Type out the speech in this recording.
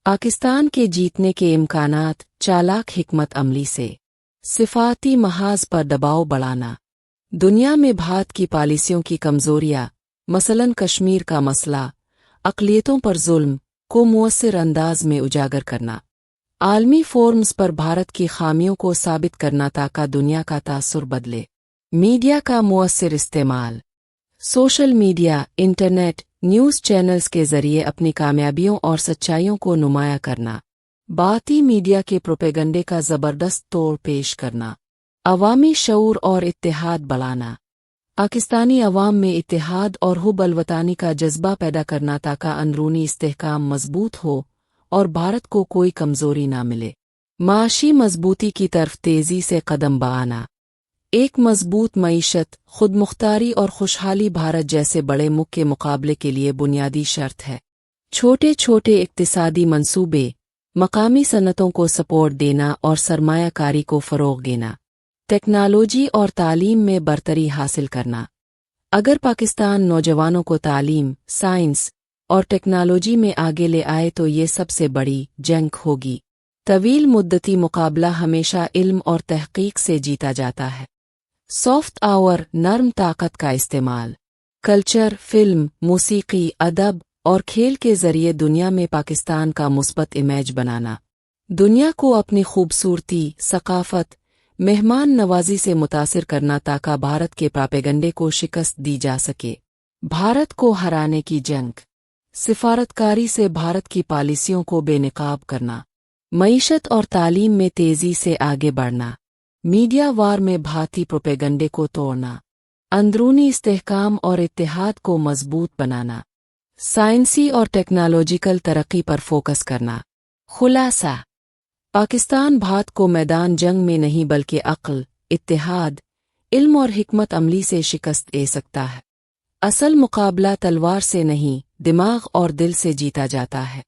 पाकिस्तान के जीतने के इम्कानात चालाक हिकमत अमली से सिफाती महाज पर दबाव बढ़ाना। दुनिया में भारत की पॉलिसियों की कमजोरियां, मसलन कश्मीर का मसला, अक़लियतों पर जुल्म को मुअस्सिर अंदाज में उजागर करना, आलमी फोरम्स पर भारत की खामियों को साबित करना ताकि दुनिया का तासुर बदले। मीडिया का मुअस्सिर इस्तेमाल। Social media, internet, news channels के ज़रिए अपनी कामयाबियों और सच्चाइयों को नुमाया करना। बाती मीडिया के प्रोपेगंडे का ज़बरदस्त तोड़ पेश करना। अवामी शऊर और इत्तेहाद बढ़ाना। पाकिस्तानी अवाम में इत्तेहाद और हुब अलवतानी का जज्बा पैदा करना ताकि अंदरूनी इस्तेहकाम मजबूत हो और भारत को कोई कमज़ोरी ना मिले। माशी मजबूती की तरफ तेज़ी से कदम बढ़ाना। एक मजबूत मईशत, खुदमुख्तारी और खुशहाली भारत जैसे बड़े मुल्क के मुकाबले के लिए बुनियादी शर्त है। छोटे छोटे इक्तिसादी मंसूबे, मकामी सनतों को सपोर्ट देना और सरमायाकारी को फ़रोग़ देना। टेक्नोलॉजी और तालीम में बरतरी हासिल करना। अगर पाकिस्तान नौजवानों को तालीम, साइंस और टेक्नोलॉजी में आगे ले आए तो ये सबसे बड़ी जंग होगी। तवील मुद्दती मुकाबला हमेशा इल्म और तहक़ीक़ से जीता जाता है। सॉफ्ट पावर, नर्म ताकत का इस्तेमाल। कल्चर, फिल्म, मौसीकी, अदब और खेल के ज़रिए दुनिया में पाकिस्तान का मुस्बत इमेज बनाना। दुनिया को अपनी खूबसूरती, सकाफ़त, मेहमान नवाजी से मुतासिर करना ताकि भारत के प्रोपेगंडे को शिकस्त दी जा सके। भारत को हराने की जंग। सिफारतकारी से भारत की पॉलिसियों को बेनकाब करना। मईशत और तालीम में तेज़ी से आगे बढ़ना। मीडिया वार में भारतीय प्रोपेगंडे को तोड़ना। अंदरूनी इस्तेहकाम और इत्तेहाद को मजबूत बनाना। साइंसी और टेक्नोलॉजिकल तरक्की पर फोकस करना। खुलासा। पाकिस्तान भारत को मैदान जंग में नहीं बल्कि अक्ल, इत्तेहाद, इल्म और हिकमत अमली से शिकस्त दे सकता है। असल मुकाबला तलवार से नहीं, दिमाग और दिल से जीता जाता है।